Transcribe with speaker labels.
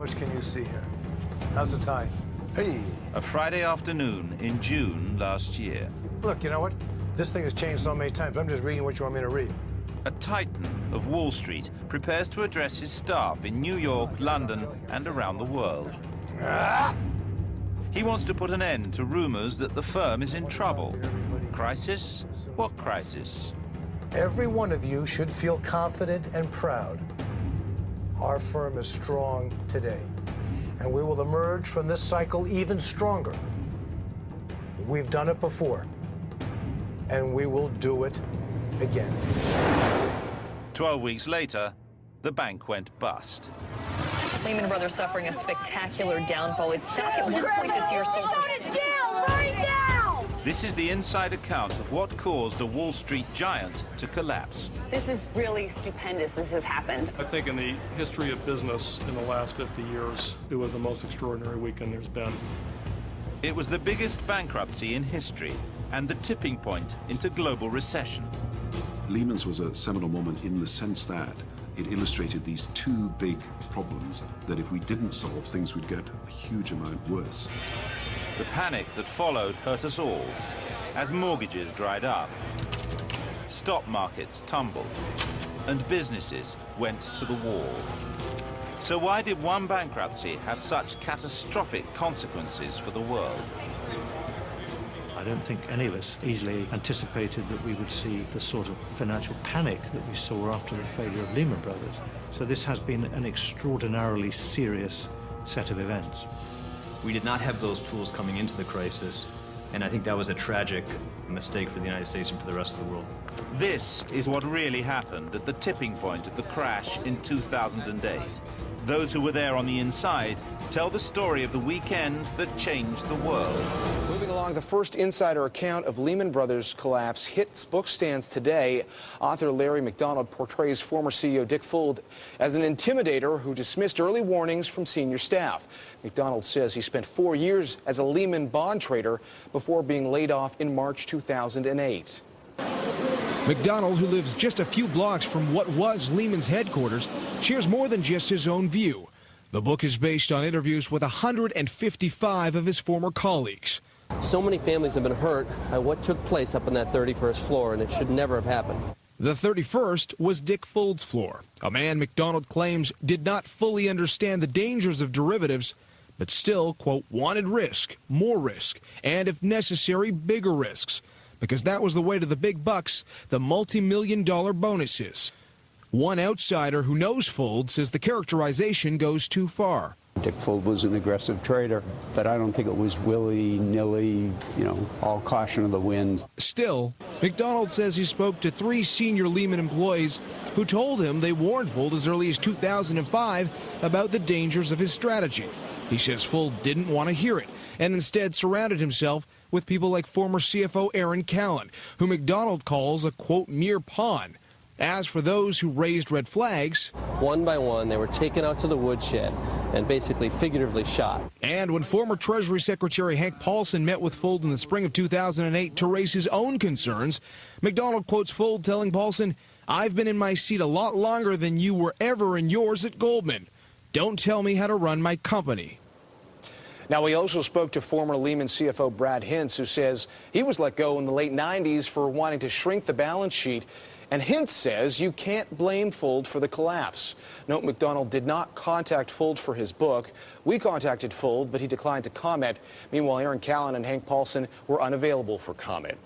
Speaker 1: What can you see here? How's the time? Hey.
Speaker 2: A Friday afternoon in June last year.
Speaker 1: Look, you know what? This thing has changed so many times. I'm just reading what you want me to read.
Speaker 2: A titan of Wall Street prepares to address his staff in New York, London, and around the world. He wants to put an end to rumors that the firm is in trouble. Crisis? What crisis?
Speaker 1: Every one of you should feel confident and proud. Our firm is strong today, and we will emerge from this cycle even stronger. We've done it before, and we will do it again.
Speaker 2: 12 weeks later, the bank went bust.
Speaker 3: Lehman Brothers suffering a spectacular downfall. Its stock at one point this year sold for...
Speaker 4: Go to jail right now!
Speaker 2: This is the inside account of what caused a Wall Street giant to collapse.
Speaker 3: This is really stupendous. This has happened.
Speaker 5: I think in the history of business in the last 50 years, it was the most extraordinary weekend there's been.
Speaker 2: It was the biggest bankruptcy in history and the tipping point into global recession.
Speaker 6: Lehman's was a seminal moment in the sense that it illustrated these two big problems that if we didn't solve, things would get a huge amount worse.
Speaker 2: The panic that followed hurt us all as mortgages dried up, stock markets tumbled, and businesses went to the wall. So why did one bankruptcy have such catastrophic consequences for the world?
Speaker 7: I don't think any of us easily anticipated that we would see the sort of financial panic that we saw after the failure of Lehman Brothers. So this has been an extraordinarily serious set of events.
Speaker 8: We did not have those tools coming into the crisis, and I think that was a tragic mistake for the United States and for the rest of the world.
Speaker 2: This is what really happened at the tipping point of the crash in 2008. Those who were there on the inside tell the story of the weekend that changed the world.
Speaker 9: Moving along, the first insider account of Lehman Brothers' collapse hits bookstands today. Author Larry McDonald portrays former CEO Dick Fuld as an intimidator who dismissed early warnings from senior staff. McDonald says he spent 4 years as a Lehman bond trader before being laid off in March 2008.
Speaker 10: McDonald, who lives just a few blocks from what was Lehman's headquarters, shares more than just his own view. The book is based on interviews with 155 of his former colleagues.
Speaker 11: So many families have been hurt by what took place up on that 31st floor, and it should never have happened.
Speaker 10: The 31st was Dick Fuld's floor, a man McDonald claims did not fully understand the dangers of derivatives, but still, quote, wanted risk, more risk, and if necessary, bigger risks. Because that was the way to the big bucks, the multi-million-dollar bonuses. One outsider who knows Fuld says the characterization goes too far.
Speaker 12: Dick Fuld was an aggressive trader, but I don't think it was willy-nilly, all caution of the wind.
Speaker 10: Still, McDonald says he spoke to 3 senior Lehman employees who told him they warned Fuld as early as 2005 about the dangers of his strategy. He says Fuld didn't want to hear it and instead surrounded himself with people like former CFO Aaron Callan, who McDonald calls a, quote, mere pawn. As for those who raised red flags,
Speaker 11: one by one, they were taken out to the woodshed and basically figuratively shot.
Speaker 10: And when former Treasury Secretary Hank Paulson met with Fuld in the spring of 2008 to raise his own concerns, McDonald quotes Fuld telling Paulson, "I've been in my seat a lot longer than you were ever in yours at Goldman. Don't tell me how to run my company."
Speaker 9: Now, we also spoke to former Lehman CFO Brad Hintz, who says he was let go in the late 90s for wanting to shrink the balance sheet. And Hintz says you can't blame Fuld for the collapse. Note McDonald did not contact Fuld for his book. We contacted Fuld, but he declined to comment. Meanwhile, Aaron Callan and Hank Paulson were unavailable for comment.